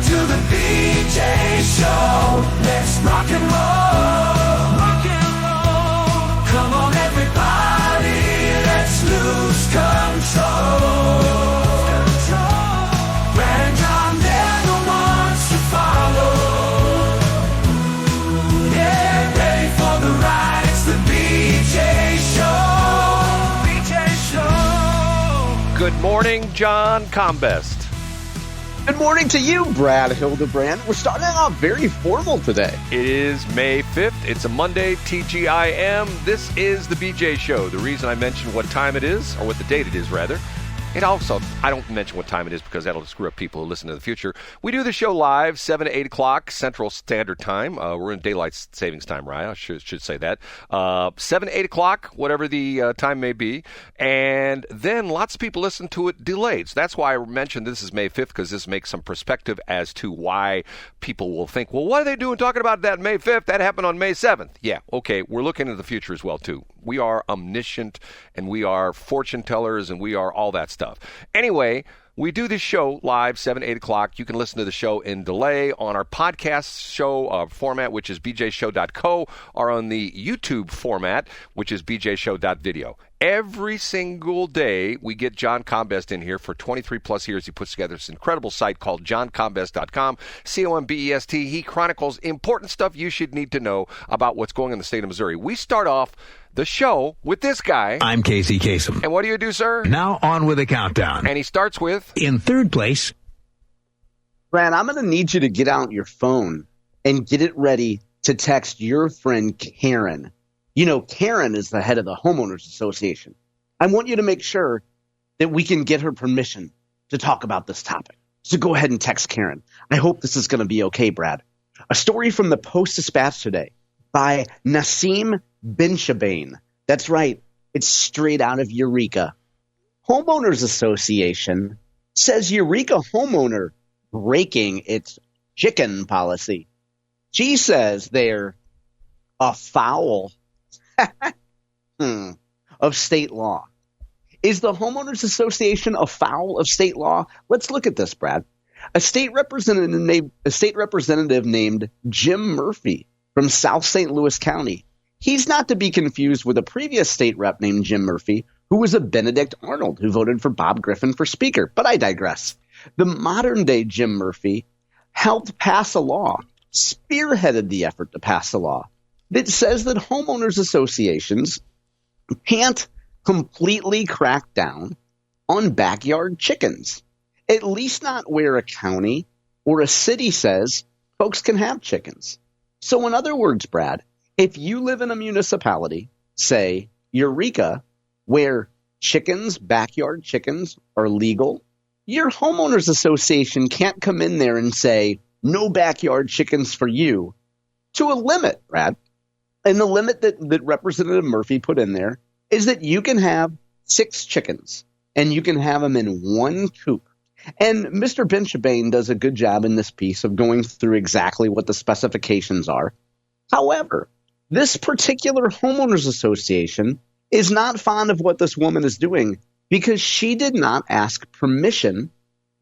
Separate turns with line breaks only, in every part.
to the BJ Show. Let's rock and roll. Rock and roll. Come on, everybody. Let's lose control. Brad and John, they're the ones to follow. Yeah, ready for the ride. It's the BJ Show. BJ Show.
Good morning, John Combest.
Good morning to you, Brad Hildebrand. We're starting off very formal today.
It is May 5th. It's a Monday, TGIM. This is the BJ Show. The reason I mention what time it is, or what the date it is, rather, it also, I don't mention what time it is because that'll screw up people who listen to the future. We do the show live, 7 to 8 o'clock Central Standard Time. We're in daylight savings time, right? I should say that. 7 to 8 o'clock, whatever the time may be. And then lots of people listen to it delayed. So that's why I mentioned this is May 5th, because this makes some perspective as to why people will think, well, what are they doing talking about that May 5th? That happened on May 7th. Yeah, okay, we're looking at the future as well, too. We are omniscient, and we are fortune tellers, and we are all that stuff. Anyway, we do this show live, 7, 8 o'clock. You can listen to the show in delay on our podcast show format, which is bjshow.co, or on the YouTube format, which is bjshow.video. Every single day, we get John Combest in here for 23-plus years. He puts together this incredible site called johncombest.com, Combest. He chronicles important stuff you should need to know about what's going on in the state of Missouri. We start off the show with this guy.
I'm Casey Kasem.
And what do you do, sir?
Now on with the countdown.
And he starts with?
In third place.
Brad, I'm going to need you to get out your phone and get it ready to text your friend Karen. You know, Karen is the head of the Homeowners Association. I want you to make sure that we can get her permission to talk about this topic. So go ahead and text Karen. I hope this is going to be okay, Brad. A story from the Post-Dispatch today by Nassim Binshabane. That's right. It's straight out of Eureka. Homeowners Association says Eureka homeowner breaking its chicken policy. She says they're afoul of state law. Is the Homeowners Association afoul of state law? Let's look at this, Brad. A state representative named Jim Murphy from South St. Louis County. He's not to be confused with a previous state rep named Jim Murphy, who was a Benedict Arnold who voted for Bob Griffin for Speaker. But I digress. The modern-day Jim Murphy helped pass a law, spearheaded the effort to pass a law, that says that homeowners associations can't completely crack down on backyard chickens, at least not where a county or a city says folks can have chickens. So in other words, Brad, if you live in a municipality, say Eureka, where chickens, backyard chickens, are legal, your homeowners association can't come in there and say, no backyard chickens for you, to a limit, Brad. And the limit that Representative Murphy put in there is that you can have 6 chickens, and you can have them in one coop. And Mr. Binshabane does a good job in this piece of going through exactly what the specifications are. However, this particular homeowners association is not fond of what this woman is doing because she did not ask permission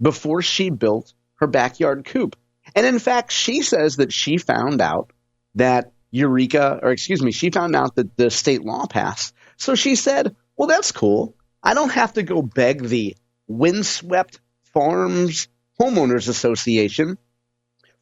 before she built her backyard coop. And in fact, she says that she found out that she found out that the state law passed. So she said, well, that's cool. I don't have to go beg the Windswept Farms Homeowners Association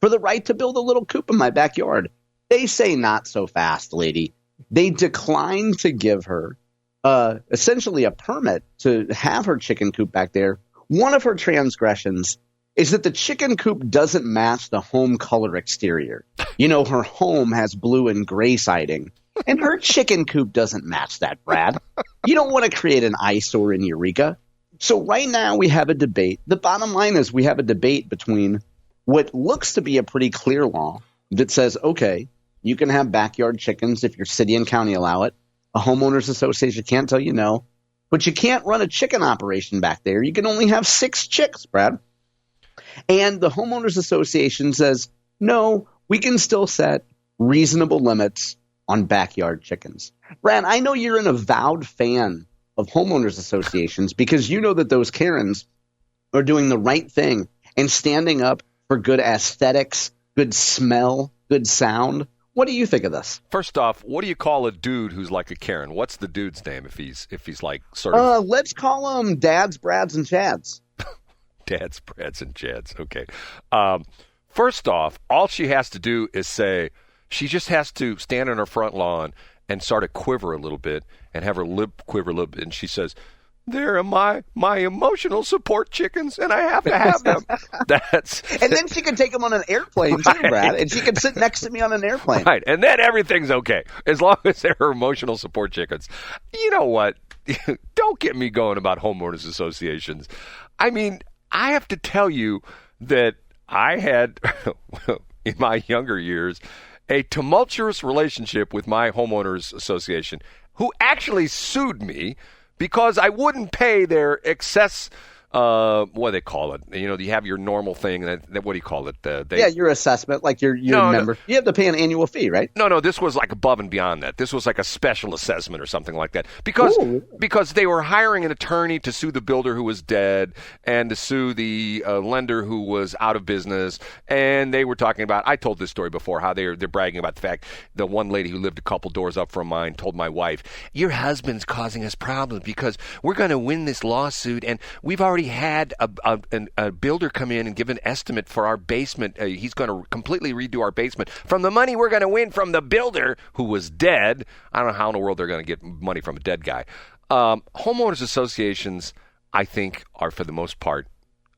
for the right to build a little coop in my backyard. They say not so fast, lady. They declined to give her essentially a permit to have her chicken coop back there. One of her transgressions is that the chicken coop doesn't match the home color exterior. You know, her home has blue and gray siding, and her chicken coop doesn't match that, Brad. You don't want to create an eyesore in Eureka. So right now we have a debate. The bottom line is we have a debate between what looks to be a pretty clear law that says, okay, you can have backyard chickens if your city and county allow it. A homeowners association can't tell you no. But you can't run a chicken operation back there. You can only have 6 chicks, Brad. And the homeowners association says, no, we can still set reasonable limits on backyard chickens. Brad, I know you're an avowed fan of homeowners associations because you know that those Karens are doing the right thing and standing up for good aesthetics, good smell, good sound. What do you think of this?
First off, what do you call a dude who's like a Karen? What's the dude's name if he's like sort of?
Let's call them Dads, Brads, and Chads.
Dads, Brads, and Chads. Okay. First off, all she has to do is say, she just has to stand on her front lawn and start to quiver a little bit and have her lip quiver a little bit. And she says, "They're my emotional support chickens, and I have to have them."
And then she can take them on an airplane too, Brad. And she can sit next to me on an airplane.
Right. And then everything's okay as long as they're her emotional support chickens. You know what? Don't get me going about homeowners associations. I mean, I have to tell you that I had, in my younger years, a tumultuous relationship with my homeowners association, who actually sued me because I wouldn't pay their excess, what do they call it? You know, you have your normal thing. What do you call it?
Your assessment, like your member. You have to pay an annual fee, right?
No, this was like above and beyond that. This was like a special assessment or something like that. Because they were hiring an attorney to sue the builder who was dead and to sue the lender who was out of business. And they were talking about, I told this story before, how they're bragging about the fact the one lady who lived a couple doors up from mine told my wife, "Your husband's causing us problems because we're going to win this lawsuit, and we've already had a builder come in and give an estimate for our basement. He's going to completely redo our basement from the money we're going to win from the builder who was dead." I don't know how in the world they're going to get money from a dead guy. Homeowners associations, I think, are for the most part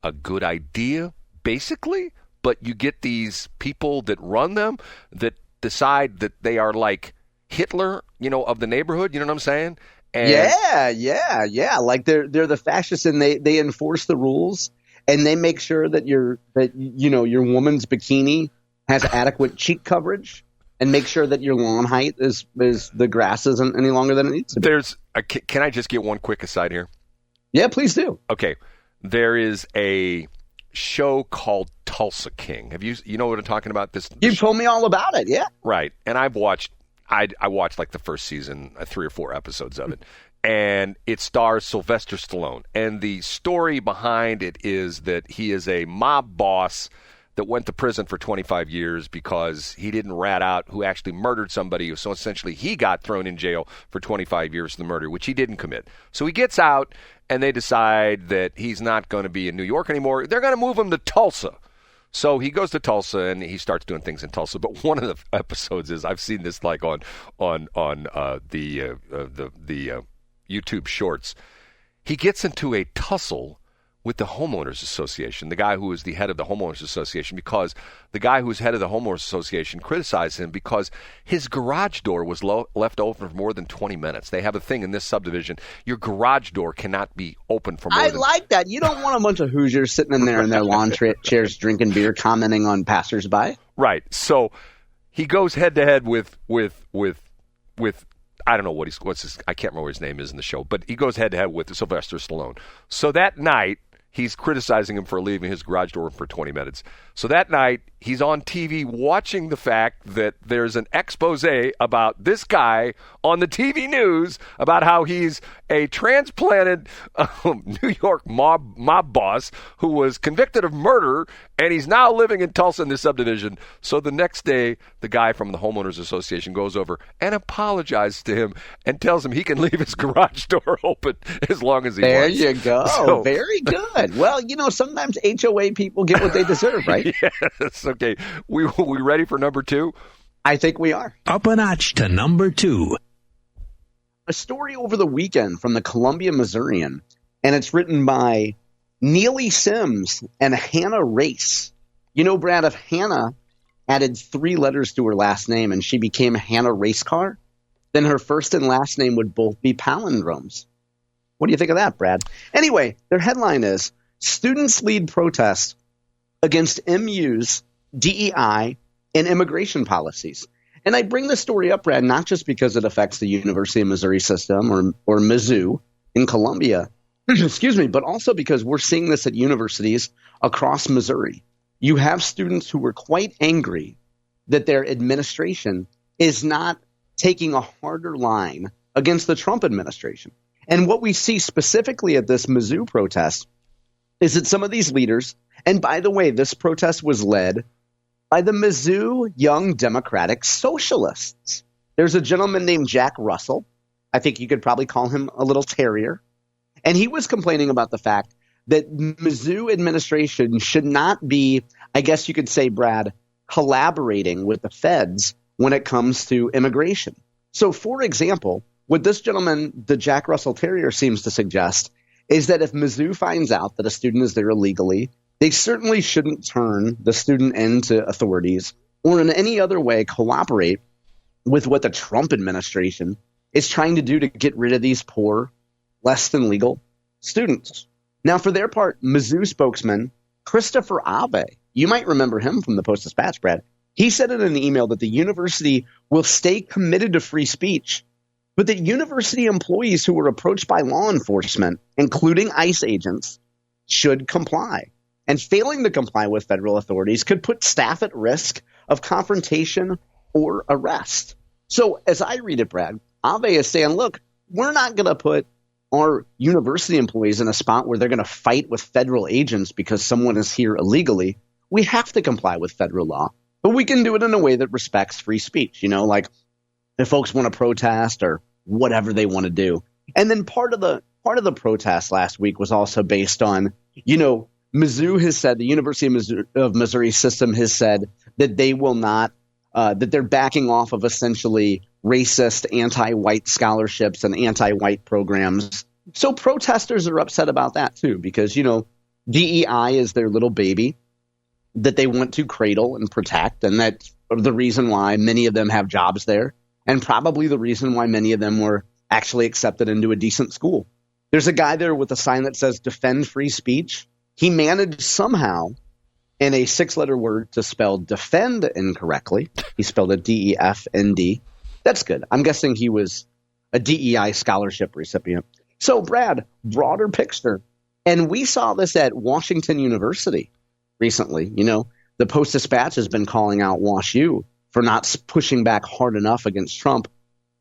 a good idea, basically. But you get these people that run them that decide that they are like Hitler, of the neighborhood. You know what I'm saying? And
yeah. Like they're the fascists, and they enforce the rules, and they make sure that your woman's bikini has adequate cheek coverage, and make sure that your lawn height is the grass isn't any longer than it needs to be.
Can I just get one quick aside here?
Yeah, please do.
Okay, there is a show called Tulsa King. Have you know what I'm talking about?
You told me all about it. Yeah,
right. And I watched like the first season, 3 or 4 episodes of it, and it stars Sylvester Stallone. And the story behind it is that he is a mob boss that went to prison for 25 years because he didn't rat out who actually murdered somebody. So essentially he got thrown in jail for 25 years for the murder, which he didn't commit. So he gets out, and they decide that he's not going to be in New York anymore. They're going to move him to Tulsa. So he goes to Tulsa and he starts doing things in Tulsa. But one of the episodes is, I've seen this like on the YouTube shorts. He gets into a tussle with the homeowners association, the guy who is the head of the homeowners association, because the guy who's head of the homeowners association criticized him because his garage door was left open for more than 20 minutes. They have a thing in this subdivision. Your garage door cannot be open for more than... I
like that. You don't want a bunch of Hoosiers sitting in there in their lawn chairs drinking beer, commenting on passersby.
Right. So he goes head to head with I don't know what's his, I can't remember what his name is in the show, but he goes head to head with Sylvester Stallone. So that night, he's criticizing him for leaving his garage door open for 20 minutes. So that night, he's on TV watching the fact that there's an expose about this guy on the TV news about how he's a transplanted New York mob boss who was convicted of murder, and he's now living in Tulsa in this subdivision. So the next day, the guy from the homeowners association goes over and apologizes to him and tells him he can leave his garage door open as long as he wants.
There you go. So, very good. Well, sometimes HOA people get what they deserve, right?
Yes. Okay. We ready for number 2?
I think we are.
Up a notch to number 2.
A story over the weekend from the Columbia Missourian, and it's written by Neely Sims and Hannah Race. Brad, if Hannah added 3 letters to her last name and she became Hannah Racecar, then her first and last name would both be palindromes. What do you think of that, Brad? Anyway, their headline is, Students Lead Protest Against MU's DEI and Immigration Policies. And I bring this story up, Brad, not just because it affects the University of Missouri system or Mizzou in Columbia, excuse me, but also because we're seeing this at universities across Missouri. You have students who were quite angry that their administration is not taking a harder line against the Trump administration. And what we see specifically at this Mizzou protest is that some of these leaders, And by the way, this protest was led by the Mizzou Young Democratic Socialists. There's a gentleman named Jack Russell. I think you could probably call him a little terrier. And he was complaining about the fact that Mizzou administration should not be, I guess you could say, Brad, collaborating with the feds when it comes to immigration. So, for example, what this gentleman, the Jack Russell Terrier, seems to suggest is that if Mizzou finds out that a student is there illegally, they certainly shouldn't turn the student into authorities or in any other way cooperate with what the Trump administration is trying to do to get rid of these poor, less than legal students. Now, for their part, Mizzou spokesman Christopher Ave, you might remember him from the Post-Dispatch, Brad. He said in an email that the university will stay committed to free speech, but that university employees who were approached by law enforcement, including ICE agents, should comply. And failing to comply with federal authorities could put staff at risk of confrontation or arrest. So as I read it, Brad, Ave is saying, look, we're not going to put our university employees in a spot where they're going to fight with federal agents because someone is here illegally. We have to comply with federal law, but we can do it in a way that respects free speech. You know, like if folks want to protest or whatever they want to do. And then part of the protest last week was also based on, you know, Mizzou has said, the University of Missouri system has said that they will not, that they're backing off of essentially racist anti-white scholarships and anti-white programs. So protesters are upset about that too, because, you know, DEI is their little baby that they want to cradle and protect. And that's the reason why many of them have jobs there, and probably the reason why many of them were actually accepted into a decent school. There's a guy there with a sign that says defend free speech. He managed somehow in a 6-letter word to spell defend incorrectly. He spelled it D-E-F-N-D. That's good. I'm guessing he was a DEI scholarship recipient. So, Brad, broader picture. And we saw this at Washington University recently. You know, the Post-Dispatch has been calling out WashU for not pushing back hard enough against Trump.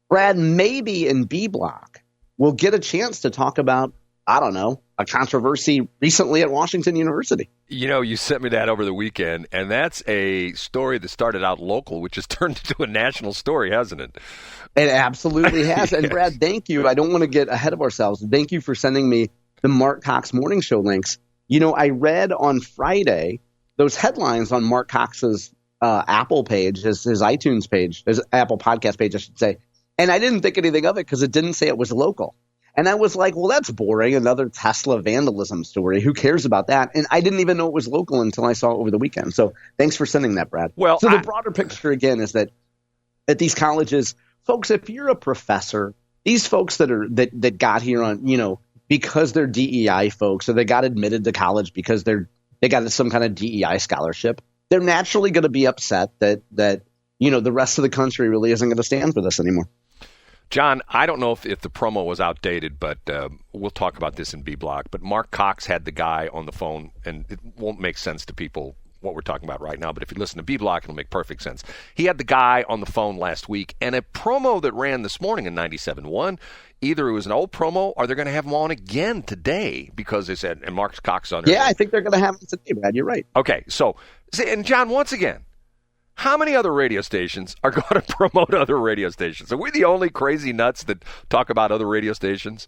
Brad, maybe in B Block, we'll get a chance to talk about, I don't know, a controversy recently at Washington University.
You know, you sent me that over the weekend, and that's a story that started out local, which has turned into a national story, hasn't it?
It absolutely has. And Brad, thank you. I don't want to get ahead of ourselves. Thank you for sending me the Mark Cox Morning Show links. You know, I read on Friday those headlines on Mark Cox's Apple page, his iTunes page, his Apple podcast page, I should say. And I didn't think anything of it because it didn't say it was local. And I was like, well, that's boring. Another Tesla vandalism story. Who cares about that? And I didn't even know it was local until I saw it over the weekend. So thanks for sending that, Brad.
Well,
so the broader picture, again, is that at these colleges, folks, if you're a professor, these folks that got here on, you know, because they're DEI folks, or they got admitted to college because they got some kind of DEI scholarship, they're naturally going to be upset that, you know, the rest of the country really isn't going to stand for this anymore.
John, I don't know if the promo was outdated, but we'll talk about this in B Block. But Mark Cox had the guy on the phone, and it won't make sense to people what we're talking about right now, but if you listen to B Block, it'll make perfect sense. He had the guy on the phone last week, and a promo that ran this morning in 97.1, either it was an old promo or they're going to have him on again today because they said, and Mark Cox is on there.
Yeah, I think they're going to have him today, Brad. You're right.
Okay, so, and John, once again, how many other radio stations are going to promote other radio stations? Are we the only crazy nuts that talk about other radio stations?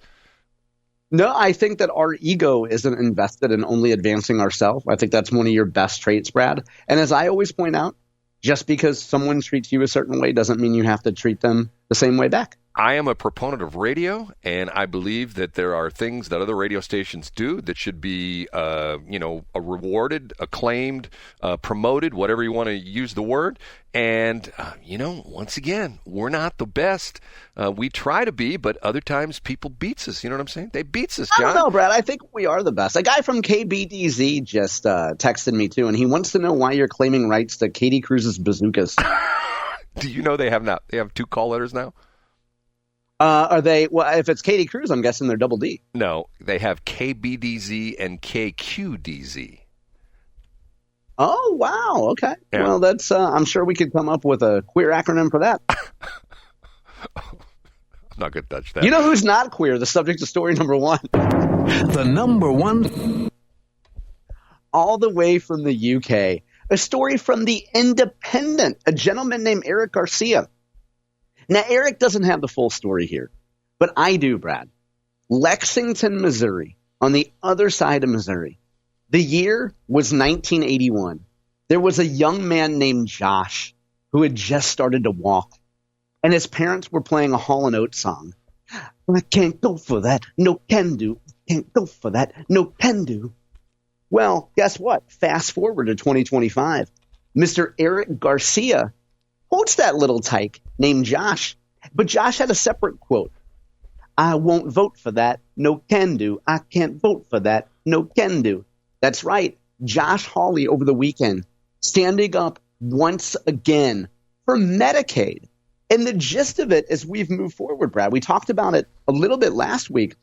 No, I think that our ego isn't invested in only advancing ourselves. I think that's one of your best traits, Brad. And as I always point out, just because someone treats you a certain way doesn't mean you have to treat them the same way back.
I am a proponent of radio, and I believe that there are things that other radio stations do that should be, rewarded, acclaimed, promoted, whatever you want to use the word. And, once again, we're not the best. We try to be, but other times people beats us. You know what I'm saying? They beats us, John.
I don't know, Brad. I think we are the best. A guy from KBDZ just texted me, too, and he wants to know why you're claiming rights to Katie Cruz's bazookas.
Do you know they have 2 call letters now?
Are they? Well, if it's Katie Cruz, I'm guessing they're double D.
No, they have KBDZ and KQDZ.
Oh, wow. Okay.
Yeah.
Well, that's. I'm sure we could come up with a queer acronym for that.
I'm not going to touch that.
You know who's not queer? The subject of story number 1.
The number one.
all the way from the UK. A story from The Independent, a gentleman named Eric Garcia. Now, Eric doesn't have the full story here, but I do, Brad. Lexington, Missouri, on the other side of Missouri. The year was 1981. There was a young man named Josh who had just started to walk, and his parents were playing a Hall & Oates song. I can't go for that, no can do. Can't go for that, no can do. Well, guess what? Fast forward to 2025. Mr. Eric Garcia quotes that little tyke named Josh, but Josh had a separate quote. I won't vote for that, no can do. I can't vote for that, no can do. That's right, Josh Hawley over the weekend, standing up once again for Medicaid. And the gist of it as we've moved forward, Brad, we talked about it a little bit last week.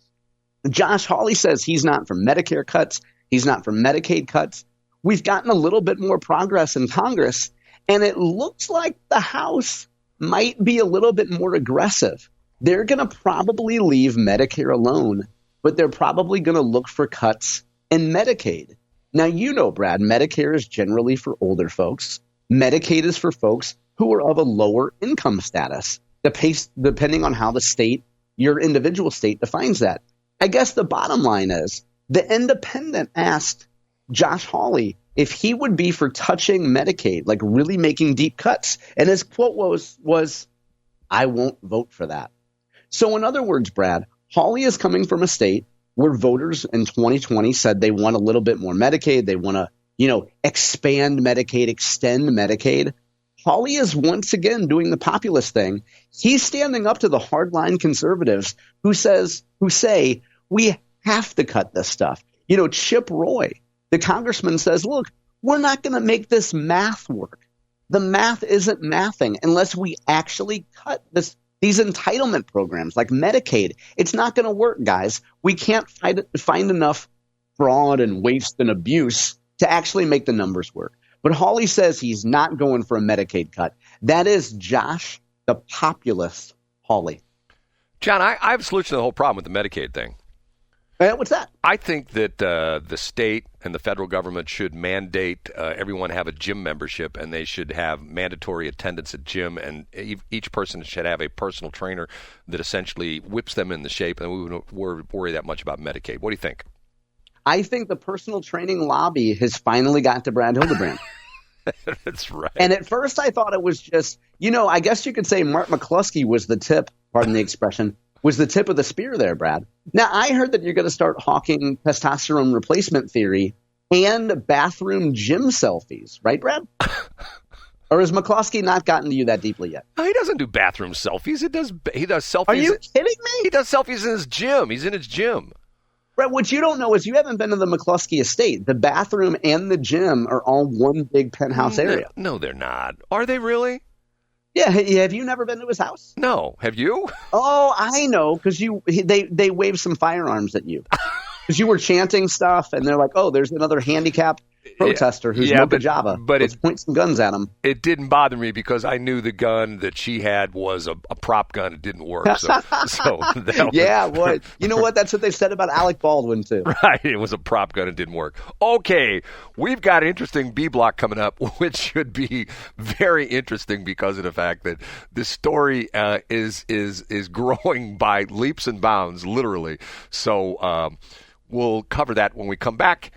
Josh Hawley says he's not for Medicare cuts. He's not for Medicaid cuts. We've gotten a little bit more progress in Congress, and it looks like the House might be a little bit more aggressive. They're going to probably leave Medicare alone, but they're probably going to look for cuts in Medicaid. Now, you know, Brad, Medicare is generally for older folks. Medicaid is for folks who are of a lower income status, depending on how the state, your individual state, defines that. I guess the bottom line is the Independent asked Josh Hawley if he would be for touching Medicaid, like really making deep cuts. And his quote was, I won't vote for that. So in other words, Brad, Hawley is coming from a state where voters in 2020 said they want a little bit more Medicaid. They want to, expand Medicaid, extend Medicaid. Hawley is once again doing the populist thing. He's standing up to the hardline conservatives who say we have to cut this stuff. Chip Roy, the congressman, says, look, we're not going to make this math work. The math isn't mathing unless we actually cut these entitlement programs like Medicaid. It's not going to work, guys. We can't find enough fraud and waste and abuse to actually make the numbers work. But Hawley says he's not going for a Medicaid cut. That is Josh, the populist Hawley.
John, I have a solution to the whole problem with the Medicaid thing.
What's that?
I think that the state and the federal government should mandate everyone have a gym membership, and they should have mandatory attendance at gym, and each person should have a personal trainer that essentially whips them into shape, and we wouldn't worry that much about Medicaid. What do you think?
I think the personal training lobby has finally got to Brad Hildebrand.
That's right.
And at first I thought it was just, I guess you could say Mark McCloskey was the tip, pardon the expression, was the tip of the spear there, Brad. Now, I heard that you're going to start hawking testosterone replacement theory and bathroom gym selfies, right, Brad? Or has McCloskey not gotten to you that deeply yet?
No, he doesn't do bathroom selfies. He does selfies.
Are you kidding me?
He does selfies in his gym. He's in his gym.
Brad, what you don't know is you haven't been to the McCloskey estate. The bathroom and the gym are all one big penthouse area.
No, they're not. Are they really?
Yeah, have you never been to his house?
No, have you?
Oh, I know, because they waved some firearms at you. Because you were chanting stuff, and they're like, oh, there's another handicapped protester who's Mocha Java. But let's point some guns at him.
It didn't bother me because I knew the gun that she had was a prop gun. It didn't work.
Yeah, boy. You know what? That's what they said about Alec Baldwin, too.
Right. It was a prop gun. It didn't work. Okay. We've got an interesting B block coming up, which should be very interesting because of the fact that this story is growing by leaps and bounds, literally. So we'll cover that when we come back